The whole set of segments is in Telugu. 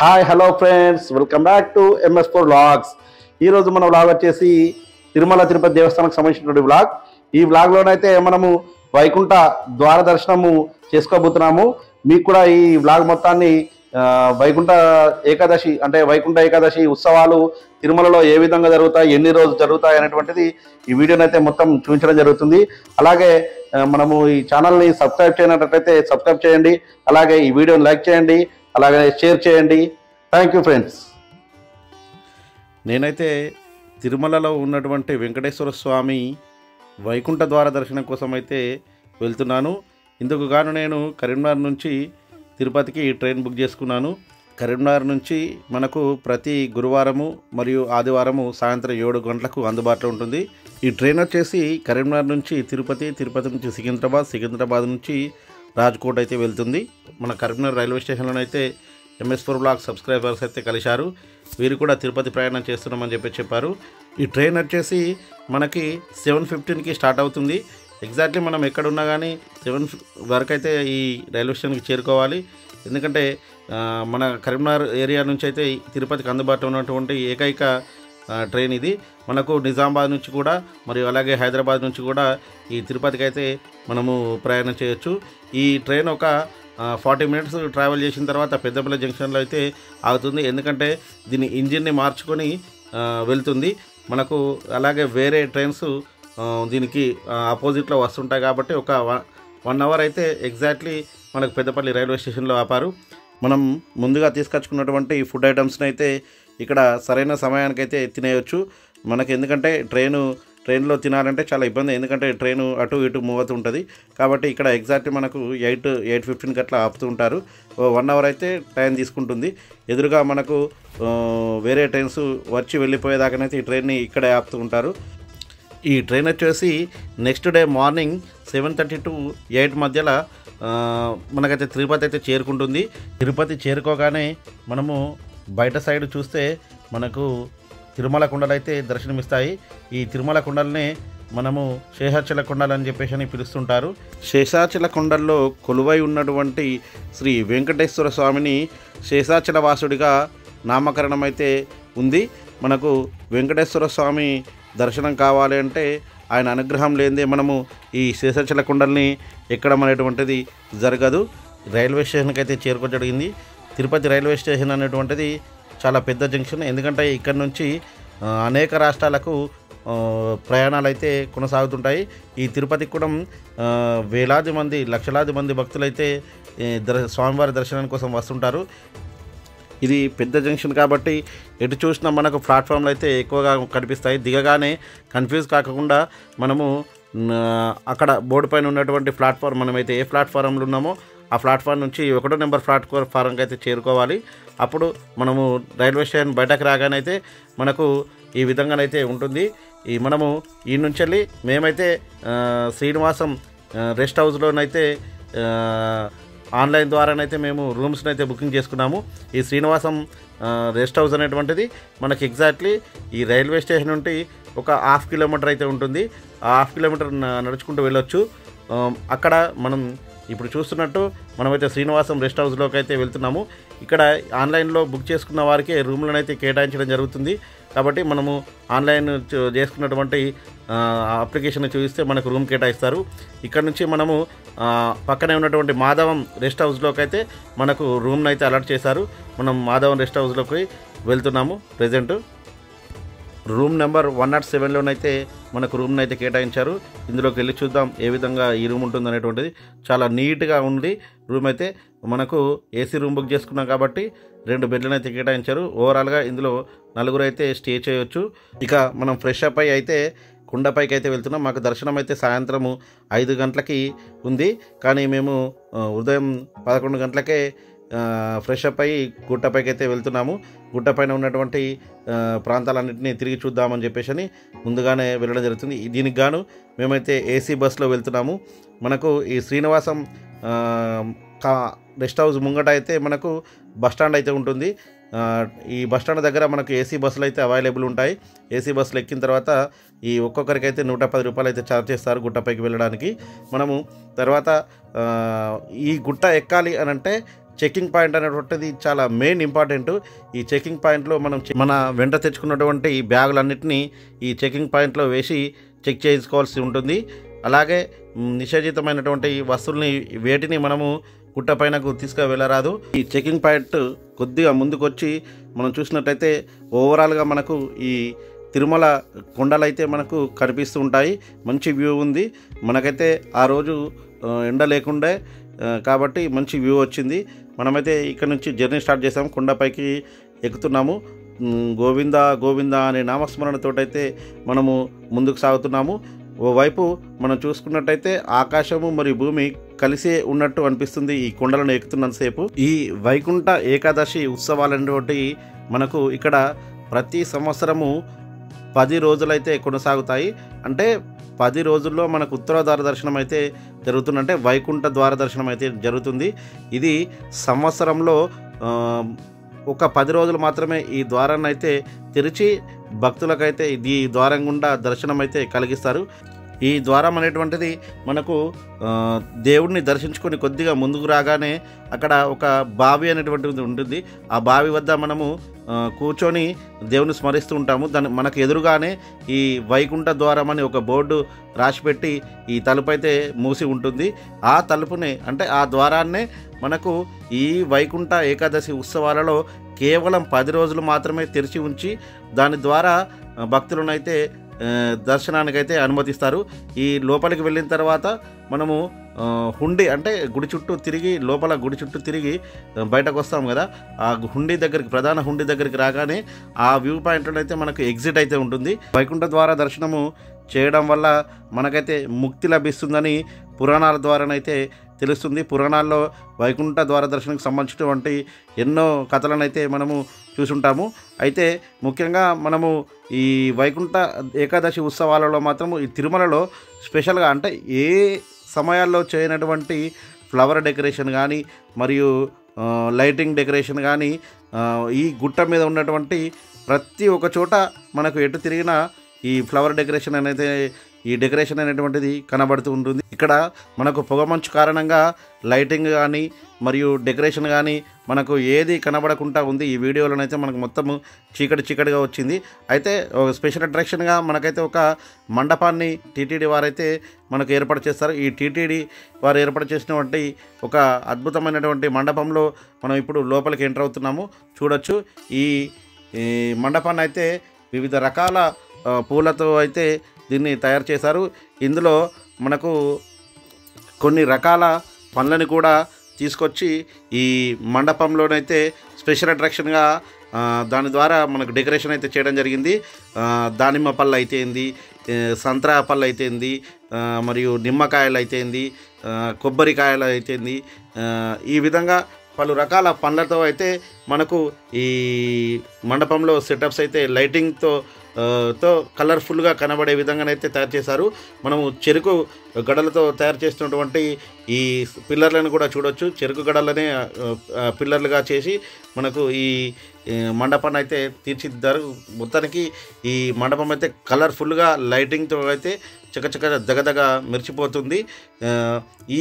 Hi hello friends, welcome back to MS4 vlogs. ఈరోజు మన వ్లాగ్ వచ్చేసి తిరుమల తిరుపతి దేవస్థానానికి సంబంధించినటువంటి వ్లాగ్. ఈ వ్లాగ్లోనైతే మనము వైకుంఠ ద్వార దర్శనము చేసుకోబోతున్నాము. మీకు కూడా ఈ వ్లాగ్ మొత్తాన్ని వైకుంఠ ఏకాదశి ఉత్సవాలు తిరుమలలో ఏ విధంగా జరుగుతాయి, ఎన్ని రోజులు జరుగుతాయి అనేటువంటిది ఈ వీడియోనైతే మొత్తం చూపించడం జరుగుతుంది. అలాగే మనము ఈ ఛానల్ని సబ్స్క్రైబ్ చేయనట్లయితే సబ్స్క్రైబ్ చేయండి, అలాగే ఈ వీడియోని లైక్ చేయండి, అలాగే షేర్ చేయండి. Thank you friends. నేనైతే తిరుమలలో ఉన్నటువంటి వెంకటేశ్వర స్వామి వైకుంఠ ద్వార దర్శనం కోసం అయితే వెళ్తున్నాను. ఇందుకు గాను నేను కరీంనగర్ నుంచి తిరుపతికి ట్రైన్ బుక్ చేసుకున్నాను. కరీంనగర్ నుంచి మనకు ప్రతి గురువారము మరియు ఆదివారము సాయంత్రం 7 గంటలకు అందుబాటులో ఉంటుంది. ఈ ట్రైన్ వచ్చేసి కరీంనగర్ నుంచి తిరుపతి, తిరుపతి నుంచి సికింద్రాబాద్ నుంచి రాజ్కోట్ అయితే వెళ్తుంది. మన కరీంనగర్ రైల్వే స్టేషన్లోనైతే MS4 వ్లాగ్ సబ్స్క్రైబర్స్ అయితే కలిశారు. వీరు కూడా తిరుపతి ప్రయాణం చేస్తున్నామని చెప్పారు. ఈ ట్రైన్ వచ్చేసి మనకి 7:15కి స్టార్ట్ అవుతుంది. ఎగ్జాక్ట్లీ మనం ఎక్కడున్నా కానీ 7 వరకు అయితే ఈ రైల్వే స్టేషన్కి చేరుకోవాలి. ఎందుకంటే మన కరీంనగర్ ఏరియా నుంచి అయితే తిరుపతికి అందుబాటులో ఉన్నటువంటి ఏకైక ట్రైన్ ఇది. మనకు నిజామాబాద్ నుంచి కూడా మరియు అలాగే హైదరాబాద్ నుంచి కూడా ఈ తిరుపతికి అయితే మనము ప్రయాణం చేయొచ్చు. ఈ ట్రైన్ ఒక 40 మినిట్స్ ట్రావెల్ చేసిన తర్వాత పెద్దపల్లి జంక్షన్లో అయితే ఆగుతుంది. ఎందుకంటే దీని ఇంజిన్ని మార్చుకొని వెళ్తుంది. మనకు అలాగే వేరే ట్రైన్స్ దీనికి ఆపోజిట్లో వస్తుంటాయి కాబట్టి ఒక 1 అవర్ అయితే ఎగ్జాక్ట్లీ మనకు పెద్దపల్లి రైల్వే స్టేషన్లో ఆపారు. మనం ముందుగా తీసుకొచ్చుకున్నటువంటి ఫుడ్ ఐటమ్స్ని అయితే ఇక్కడ సరైన సమయానికైతే తినేయచ్చు. మనకి ఎందుకంటే ట్రైన్లో తినాలంటే చాలా ఇబ్బంది, ఎందుకంటే ట్రైను అటు ఇటు మూవ్ అవుతూ ఉంటుంది. కాబట్టి ఇక్కడ ఎగ్జాక్ట్లీ మనకు 8:15కి అట్లా ఆపుతూ ఉంటారు. 1 అవర్ అయితే టైం తీసుకుంటుంది. ఎదురుగా మనకు వేరే ట్రైన్స్ వచ్చి వెళ్ళిపోయేదాకానైతే ఈ ట్రైన్ని ఇక్కడే ఆపుతూ ఉంటారు. ఈ ట్రైన్ వచ్చేసి నెక్స్ట్ డే మార్నింగ్ 7:30 to 8 మధ్యలో మనకైతే తిరుపతి అయితే చేరుకుంటుంది. తిరుపతి చేరుకోగానే మనము బయట సైడ్ చూస్తే మనకు తిరుమల కొండలు అయితే దర్శనమిస్తాయి. ఈ తిరుమల కొండలనే మనము శేషాచల కొండలు అని చెప్పేసి పిలుస్తుంటారు. శేషాచల కొండల్లో కొలువై ఉన్నటువంటి శ్రీ వెంకటేశ్వర స్వామిని శేషాచల వాసుడిగా నామకరణం అయితే ఉంది. మనకు వెంకటేశ్వర స్వామి దర్శనం కావాలి అంటే ఆయన అనుగ్రహం లేనిదే మనము ఈ శేషాచల కొండల్ని ఎక్కడం అనేటువంటిది జరగదు. రైల్వే స్టేషన్కి అయితే చేరుకోవడం జరిగింది. తిరుపతి రైల్వే స్టేషన్ అనేటువంటిది చాలా పెద్ద జంక్షన్. ఎందుకంటే ఇక్కడ నుంచి అనేక రాష్ట్రాలకు ప్రయాణాలు అయితే కొనసాగుతుంటాయి. ఈ తిరుపతికి కూడా వేలాది మంది, లక్షలాది మంది భక్తులైతే స్వామివారి దర్శనం కోసం వస్తుంటారు. ఇది పెద్ద జంక్షన్ కాబట్టి ఎటు చూసినా మనకు ప్లాట్ఫామ్లు అయితే ఎక్కువగా కనిపిస్తాయి. దిగగానే కన్ఫ్యూజ్ కాకుండా మనము అక్కడ బోర్డు పైన ఉన్నటువంటి ప్లాట్ఫామ్, మనమైతే ఏ ప్లాట్ఫారంలో ఉన్నామో ఆ ప్లాట్ఫామ్ నుంచి 1వ నెంబర్ ప్లాట్ఫారంకి అయితే చేరుకోవాలి. అప్పుడు మనము రైల్వే స్టేషన్ బయటకు రాగానైతే మనకు ఈ విధంగానైతే ఉంటుంది. మనము ఈ నుంచి వెళ్ళి మేమైతే శ్రీనివాసం రెస్ట్ హౌస్లోనైతే ఆన్లైన్ ద్వారానైతే మేము రూమ్స్ని అయితే బుకింగ్ చేసుకున్నాము. ఈ శ్రీనివాసం రెస్ట్ హౌస్ అనేటువంటిది మనకి ఎగ్జాక్ట్లీ ఈ రైల్వే స్టేషన్ నుండి ఒక 1/2 కిలోమీటర్ అయితే ఉంటుంది. ఆ 1/2 కిలోమీటర్ నడుచుకుంటూ వెళ్ళొచ్చు. అక్కడ మనం ఇప్పుడు చూస్తున్నట్టు మనమైతే శ్రీనివాసం రెస్ట్ హౌస్లోకి అయితే వెళ్తున్నాము. ఇక్కడ ఆన్లైన్లో బుక్ చేసుకున్న వారికి రూమ్లను అయితే కేటాయించడం జరుగుతుంది. కాబట్టి మనము ఆన్లైన్ చేసుకున్నటువంటి అప్లికేషన్ చూపిస్తే మనకు రూమ్ కేటాయిస్తారు. ఇక్కడ నుంచి మనము పక్కనే ఉన్నటువంటి మాధవం రెస్ట్ హౌస్లోకి అయితే మనకు రూమ్ని అయితే అలాట్ చేశారు. మనం మాధవం రెస్ట్ హౌస్లోకి వెళ్తున్నాము. ప్రజెంట్ రూమ్ నెంబర్ 107లోనైతే మనకు రూమ్ని అయితే కేటాయించారు. ఇందులోకి వెళ్ళి చూద్దాం ఏ విధంగా ఈ రూమ్ ఉంటుంది అనేటువంటిది. చాలా నీట్గా ఉంది రూమ్ అయితే. మనకు ఏసీ రూమ్ బుక్ చేసుకున్నాం కాబట్టి 2 బెడ్లను అయితే కేటాయించారు. ఓవరాల్గా ఇందులో 4 అయితే స్టే చేయొచ్చు. ఇక మనం ఫ్రెష్ అప్ అయి అయితే కొండపైకి అయితే వెళ్తున్నాం. మాకు దర్శనం అయితే సాయంత్రము 5 గంటలకి ఉంది, కానీ మేము ఉదయం 11 గంటలకే ఫ్రెష్ అప్ అయ్యి గుట్టపైకి అయితే వెళ్తున్నాము. గుట్టపైన ఉన్నటువంటి ప్రాంతాలన్నింటినీ తిరిగి చూద్దామని చెప్పేసి ముందుగానే వెళ్ళడం జరుగుతుంది. దీనికి గాను మేమైతే ఏసీ బస్సులో వెళ్తున్నాము. మనకు ఈ శ్రీనివాసం రెస్ట్ హౌస్ ముంగట అయితే మనకు బస్టాండ్ అయితే ఉంటుంది. ఈ బస్టాండ్ దగ్గర మనకు ఏసీ బస్సులు అయితే అవైలబుల్ ఉంటాయి. ఏసీ బస్సులు ఎక్కిన తర్వాత ఈ ఒక్కొక్కరికి అయితే 110 రూపాయలు అయితే ఛార్జ్ చేస్తారు గుట్టపైకి వెళ్ళడానికి. మనము తర్వాత ఈ గుట్ట ఎక్కాలి అని అంటే చెకింగ్ పాయింట్ అనేటువంటిది చాలా మెయిన్ ఇంపార్టెంట్. ఈ చెకింగ్ పాయింట్లో మనం మన వెంట తెచ్చుకున్నటువంటి ఈ బ్యాగులన్నింటినీ ఈ చెకింగ్ పాయింట్లో వేసి చెక్ చేసుకోవాల్సి ఉంటుంది. అలాగే నిషేధితమైనటువంటి వస్తువుల్ని వేటిని మనము గుట్ట పైనకు తీసుకువెళ్ళరాదు. ఈ చెకింగ్ పాయింట్ కొద్దిగా ముందుకొచ్చి మనం చూసినట్టయితే ఓవరాల్గా మనకు ఈ తిరుమల కొండలైతే మనకు కనిపిస్తూ ఉంటాయి. మంచి వ్యూ ఉంది. మనకైతే ఆ రోజు ఎండ లేకుండే కాబట్టి మంచి వ్యూ వచ్చింది. మనమైతే ఇక్కడ నుంచి జర్నీ స్టార్ట్ చేసాము. కొండపైకి ఎక్కుతున్నాము. గోవింద గోవింద అనే నామస్మరణతోటైతే మనము ముందుకు సాగుతున్నాము. ఓవైపు మనం చూసుకున్నట్టయితే ఆకాశము మరియు భూమి కలిసే ఉన్నట్టు అనిపిస్తుంది ఈ కొండలను ఎక్కుతున్నంతసేపు. ఈ వైకుంఠ ఏకాదశి ఉత్సవాలనేటువంటి మనకు ఇక్కడ ప్రతి సంవత్సరము 10 రోజులైతే కొనసాగుతాయి. అంటే 10 రోజుల్లో మనకు ఉత్తర ద్వార దర్శనం అయితే జరుగుతుందంటే వైకుంఠ ద్వార దర్శనం అయితే జరుగుతుంది. ఇది సంవత్సరంలో ఒక 10 రోజులు మాత్రమే ఈ ద్వారాన్ని అయితే తెరిచి భక్తులకైతే ఈ ద్వారం గుండా దర్శనం అయితే కలిగిస్తారు. ఈ ద్వారం అనేటువంటిది మనకు దేవుడిని దర్శించుకొని కొద్దిగా ముందుకు రాగానే అక్కడ ఒక బావి అనేటువంటిది ఉంటుంది. ఆ బావి వద్ద మనము కూర్చొని దేవుని స్మరిస్తూ ఉంటాము. దాని మనకు ఎదురుగానే ఈ వైకుంఠ ద్వారం అని ఒక బోర్డు రాసిపెట్టి ఈ తలుపు అయితే మూసి ఉంటుంది. ఆ తలుపునే అంటే ఆ ద్వారాన్నే మనకు ఈ వైకుంఠ ఏకాదశి ఉత్సవాలలో కేవలం 10 రోజులు మాత్రమే తెరిచి ఉంచి దాని ద్వారా భక్తులనైతే దర్శనానికైతే అనుమతిస్తారు. ఈ లోపలికి వెళ్ళిన తర్వాత మనము హుండీ అంటే గుడి చుట్టూ తిరిగి లోపల గుడి చుట్టూ తిరిగి బయటకు వస్తాం కదా. ఆ హుండీ దగ్గరికి ప్రధాన హుండీ దగ్గరికి రాగానే ఆ వ్యూ పాయింట్లో అయితే మనకు ఎగ్జిట్ అయితే ఉంటుంది. వైకుంఠ ద్వార దర్శనము చేయడం వల్ల మనకైతే ముక్తి లభిస్తుందని పురాణాల ద్వారానైతే తెలుస్తుంది. పురాణాల్లో వైకుంఠ ద్వార దర్శనానికి సంబంధించినటువంటి ఎన్నో కథలను అయితే మనము చూసుంటాము. అయితే ముఖ్యంగా మనము ఈ వైకుంఠ ఏకాదశి ఉత్సవాలలో మాత్రము ఈ తిరుమలలో స్పెషల్గా అంటే ఏ సమయాల్లో చేయనటువంటి ఫ్లవర్ డెకరేషన్ కానీ మరియు లైటింగ్ డెకరేషన్ కానీ ఈ గుట్ట మీద ఉన్నటువంటి ప్రతి ఒక్క చోట మనకు ఎటు తిరిగినా ఈ ఫ్లవర్ డెకరేషన్ అనేది ఈ డెకరేషన్ అనేటువంటిది కనబడుతూ ఉంటుంది. ఇక్కడ మనకు పొగమంచు కారణంగా లైటింగ్ కానీ మరియు డెకరేషన్ కానీ మనకు ఏది కనబడకుండా ఉంది. ఈ వీడియోలోనైతే మనకు మొత్తము చీకటిగా వచ్చింది. అయితే స్పెషల్ అట్రాక్షన్గా మనకైతే ఒక మండపాన్ని టీటీడీ వారైతే మనకు ఏర్పాటు చేస్తారు. ఈ టీటీడీ వారు ఏర్పాటు చేసినటువంటి ఒక అద్భుతమైనటువంటి మండపంలో మనం ఇప్పుడు లోపలికి ఎంటర్ అవుతున్నాము. చూడొచ్చు ఈ మండపాన్ని అయితే వివిధ రకాల పూలతో అయితే దీన్ని తయారు చేశారు. ఇందులో మనకు కొన్ని రకాల పండ్లని కూడా తీసుకొచ్చి ఈ మండపంలోనైతే స్పెషల్ అట్రాక్షన్గా దాని ద్వారా మనకు డెకరేషన్ అయితే చేయడం జరిగింది. దానిమ్మ పళ్ళు అయితేంది, సంత్రా పళ్ళు అయితేంది, మరియు నిమ్మకాయలు అయితేంది, కొబ్బరికాయలు అయితేంది, ఈ విధంగా పలు రకాల పండ్లతో అయితే మనకు ఈ మండపంలో సెటప్స్ అయితే లైటింగ్తో కలర్ఫుల్గా కనబడే విధంగానైతే తయారు చేశారు. మనము చెరుకు గడలతో తయారు చేస్తున్నటువంటి ఈ పిల్లర్లను కూడా చూడొచ్చు. చెరుకు గడలనే పిల్లర్లుగా చేసి మనకు ఈ మండపాన్ని అయితే తీర్చిదిద్దారు. మొత్తానికి ఈ మండపం అయితే కలర్ఫుల్గా లైటింగ్తో అయితే చకచక దగదగ మెరిచిపోతుంది.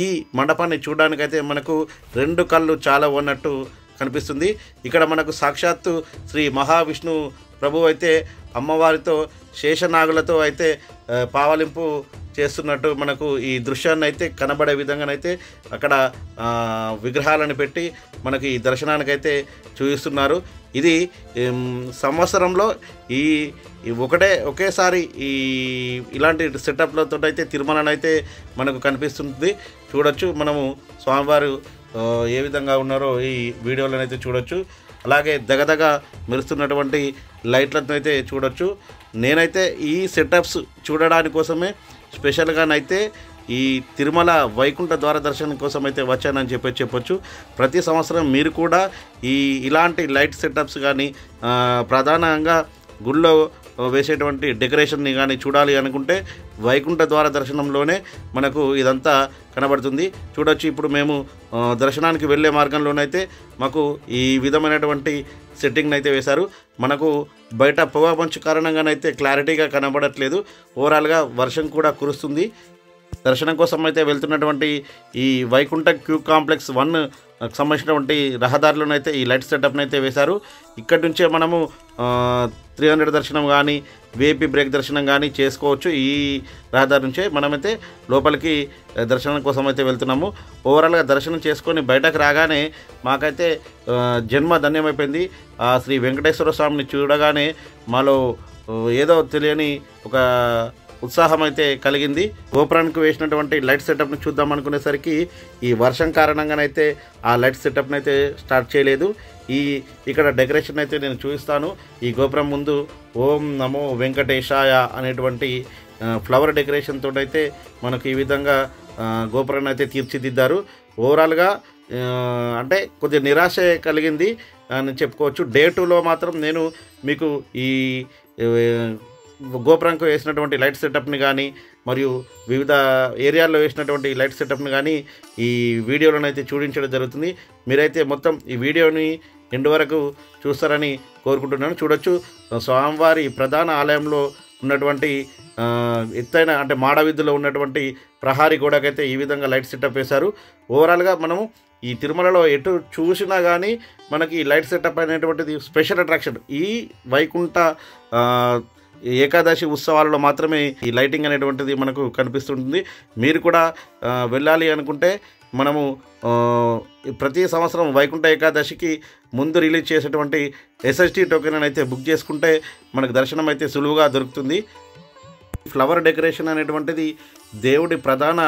ఈ మండపాన్ని చూడడానికైతే మనకు 2 కళ్ళు చాలా ఉన్నట్టు కనిపిస్తుంది. ఇక్కడ మనకు సాక్షాత్తు శ్రీ మహావిష్ణు ప్రభు అయితే అమ్మవారితో శేషనాగులతో అయితే పావలింపు చేస్తున్నట్టు మనకు ఈ దృశ్యాన్ని అయితే కనబడే విధంగానైతే అక్కడ విగ్రహాలను పెట్టి మనకి ఈ దర్శనానికైతే చూపిస్తున్నారు. ఇది సంవత్సరంలో ఈ ఒకేసారి ఇలాంటి సెటప్లతో అయితే తిరుమలనైతే మనకు కనిపిస్తుంది. చూడొచ్చు మనము స్వామివారు ఏ విధంగా ఉన్నారో ఈ వీడియోలోనైతే చూడొచ్చు. అలాగే దగదగ మెరుస్తున్నటువంటి లైట్లను అయితే చూడొచ్చు. నేనైతే ఈ సెటప్స్ చూడడానికి కోసమే స్పెషల్గానైతే ఈ తిరుమల వైకుంఠ ద్వార దర్శనం కోసం అయితే వచ్చానని చెప్పొచ్చు. ప్రతి సంవత్సరం మీరు కూడా ఇలాంటి లైట్ సెటప్స్ కానీ ప్రధానంగా గుళ్ళో వేసేటువంటి డెకరేషన్ని కానీ చూడాలి అనుకుంటే వైకుంఠ ద్వార దర్శనంలోనే మనకు ఇదంతా కనబడుతుంది. చూడొచ్చు ఇప్పుడు మేము దర్శనానికి వెళ్ళే మార్గంలోనైతే మాకు ఈ విధమైనటువంటి సెట్టింగ్ని అయితే వేశారు. మనకు బయట పొగ మంచు కారణంగానైతే క్లారిటీగా కనబడట్లేదు. ఓవరాల్గా వర్షం కూడా కురుస్తుంది. దర్శనం కోసం అయితే వెళ్తున్నటువంటి ఈ వైకుంఠ క్యూ కాంప్లెక్స్ 1 సంబంధించినటువంటి రహదారులను అయితే ఈ లైట్ సెటప్ని అయితే వేశారు. ఇక్కడి నుంచే మనము 300 దర్శనం కానీ విఐపి బ్రేక్ దర్శనం కానీ చేసుకోవచ్చు. ఈ రహదారి నుంచే మనమైతే లోపలికి దర్శనం కోసం అయితే వెళ్తున్నాము. ఓవరాల్గా దర్శనం చేసుకొని బయటకు రాగానే మాకైతే జన్మ ధన్యమైపోయింది. ఆ శ్రీ వెంకటేశ్వర స్వామిని చూడగానే మాలో ఏదో తెలియని ఒక ఉత్సాహం అయితే కలిగింది. గోపురానికి వేసినటువంటి లైట్ సెటప్ని చూద్దాం అనుకునేసరికి ఈ వర్షం కారణంగానైతే ఆ లైట్ సెటప్ని అయితే స్టార్ట్ చేయలేదు. ఇక్కడ డెకరేషన్ అయితే నేను చూపిస్తాను. ఈ గోపురం ముందు ఓం నమో వెంకటేశాయ అనేటువంటి ఫ్లవర్ డెకరేషన్ తోటైతే మనకు ఈ విధంగా గోపురాన్ని అయితే తీర్చిదిద్దారు. ఓవరాల్గా అంటే కొద్దిగా నిరాశ కలిగింది అని చెప్పుకోవచ్చు. డే 2లో మాత్రం నేను మీకు ఈ గోపురంకు వేసినటువంటి లైట్ సెటప్ని కానీ మరియు వివిధ ఏరియాల్లో వేసినటువంటి లైట్ సెటప్ని కానీ ఈ వీడియోలోనైతే చూపించడం జరుగుతుంది. మీరైతే మొత్తం ఈ వీడియోని ఎండ్ వరకు చూస్తారని కోరుకుంటున్నాను. చూడొచ్చు, స్వామివారి ప్రధాన ఆలయంలో ఉన్నటువంటి ఎత్తైన అంటే మాడవీధిలో ఉన్నటువంటి ప్రహారీ గోడకైతే ఈ విధంగా లైట్ సెటప్ వేశారు. ఓవరాల్గా మనము ఈ తిరుమలలో ఎటు చూసినా కానీ మనకి లైట్ సెటప్ అనేటువంటిది స్పెషల్ అట్రాక్షన్. ఈ వైకుంఠ ఏకాదశి ఉత్సవాలలో మాత్రమే ఈ లైటింగ్ అనేటువంటిది మనకు కనిపిస్తుంటుంది. మీరు కూడా వెళ్ళాలి అనుకుంటే మనము ప్రతి సంవత్సరం వైకుంఠ ఏకాదశికి ముందు రిలీజ్ చేసేటువంటి SST టోకెన్ అయితే బుక్ చేసుకుంటే మనకు దర్శనం అయితే సులువుగా దొరుకుతుంది. ఫ్లవర్ డెకరేషన్ అనేటువంటిది దేవుడి ప్రధాన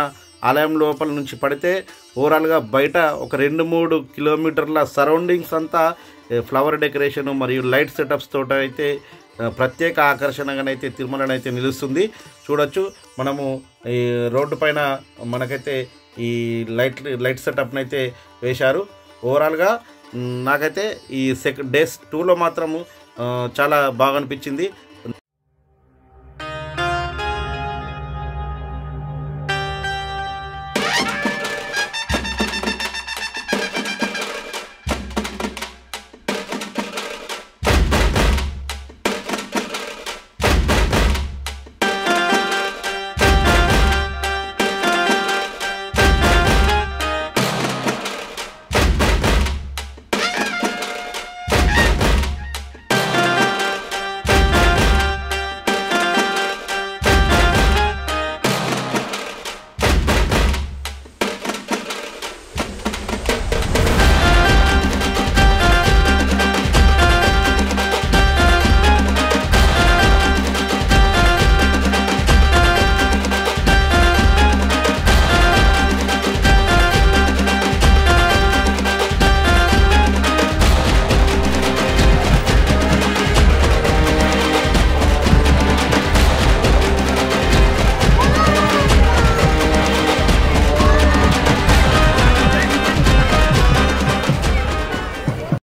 ఆలయం లోపల నుంచి పడితే ఓవరాల్గా బయట ఒక 2-3 కిలోమీటర్ల సరౌండింగ్స్ అంతా ఫ్లవర్ డెకరేషన్ మరియు లైట్ సెటప్స్ తోట అయితే ప్రత్యేక ఆకర్షణగానైతే తిరుమలనైతే నిలుస్తుంది. చూడొచ్చు, మనము ఈ రోడ్డు పైన మనకైతే ఈ లైట్ సెటప్ని అయితే వేశారు. ఓవరాల్గా నాకైతే ఈ డే 2లో మాత్రము చాలా బాగా అనిపించింది.